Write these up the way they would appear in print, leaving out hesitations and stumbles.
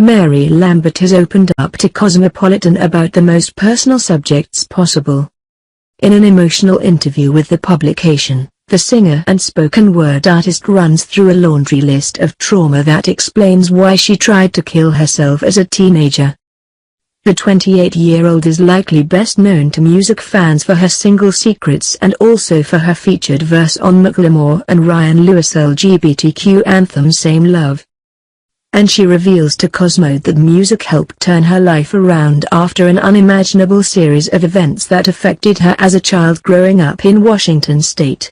Mary Lambert has opened up to Cosmopolitan about the most personal subjects possible. In an emotional interview with the publication, the singer and spoken word artist runs through a laundry list of trauma that explains why she tried to kill herself as a teenager. The 28-year-old is likely best known to music fans for her single Secrets and also for her featured verse on Macklemore and Ryan Lewis' LGBTQ anthem Same Love. And she reveals to Cosmo that music helped turn her life around after an unimaginable series of events that affected her as a child growing up in Washington state.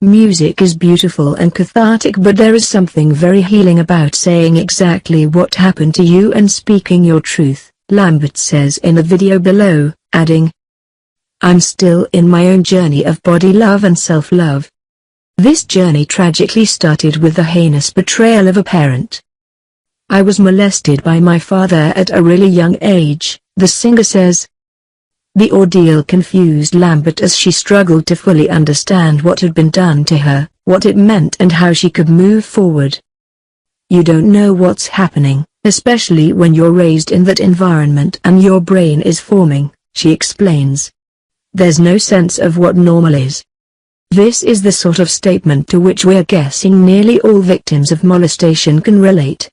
Music is beautiful and cathartic, but there is something very healing about saying exactly what happened to you and speaking your truth, Lambert says in the video below, adding, "I'm still in my own journey of body love and self-love. This journey tragically started with the heinous betrayal of a parent. I was molested by my father at a really young age," the singer says. The ordeal confused Lambert as she struggled to fully understand what had been done to her, what it meant and how she could move forward. "You don't know what's happening, especially when you're raised in that environment and your brain is forming," she explains. "There's no sense of what normal is." This is the sort of statement to which we're guessing nearly all victims of molestation can relate.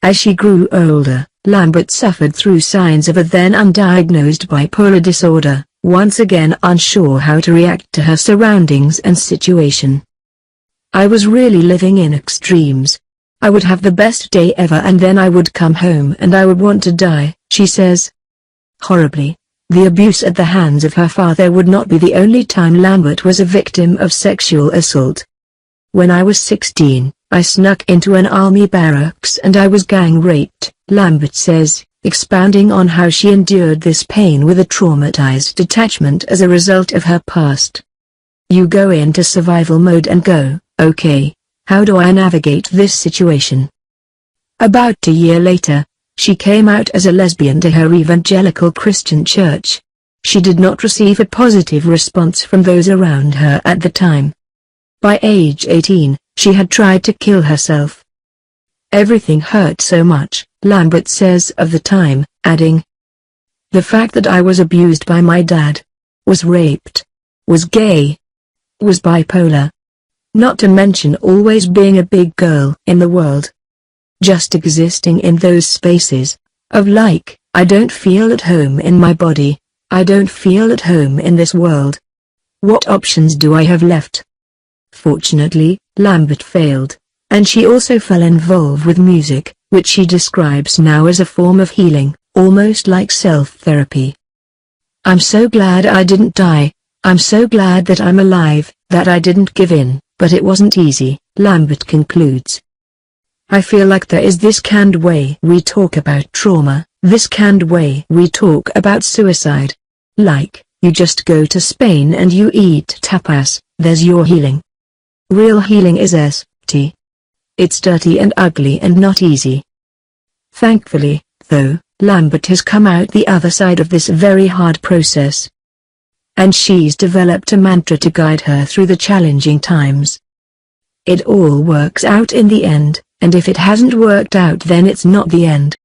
As she grew older, Lambert suffered through signs of a then undiagnosed bipolar disorder, once again unsure how to react to her surroundings and situation. "I was really living in extremes. I would have the best day ever and then I would come home and I would want to die," she says. Horribly, the abuse at the hands of her father would not be the only time Lambert was a victim of sexual assault. "When I was 16, I snuck into an army barracks and I was gang raped," Lambert says, expounding on how she endured this pain with a traumatized detachment as a result of her past. "You go into survival mode and go, okay, how do I navigate this situation?" About a year later, she came out as a lesbian to her evangelical Christian church. She did not receive a positive response from those around her at the time. By age 18, she had tried to kill herself. "Everything hurt so much," Lambert says of the time, adding, "The fact that I was abused by my dad, was raped, was gay, was bipolar. Not to mention always being a big girl in the world. Just existing in those spaces, of like, I don't feel at home in my body, I don't feel at home in this world. What options do I have left?" Fortunately, Lambert failed, and she also fell involved with music, which she describes now as a form of healing, almost like self-therapy. "I'm so glad I didn't die, I'm so glad that I'm alive, that I didn't give in, but it wasn't easy," Lambert concludes. "I feel like there is this canned way we talk about trauma, this canned way we talk about suicide. Like, you just go to Spain and you eat tapas, there's your healing. Real healing is S.T. It's dirty and ugly and not easy." Thankfully, though, Lambert has come out the other side of this very hard process. And she's developed a mantra to guide her through the challenging times. It all works out in the end, and if it hasn't worked out then it's not the end.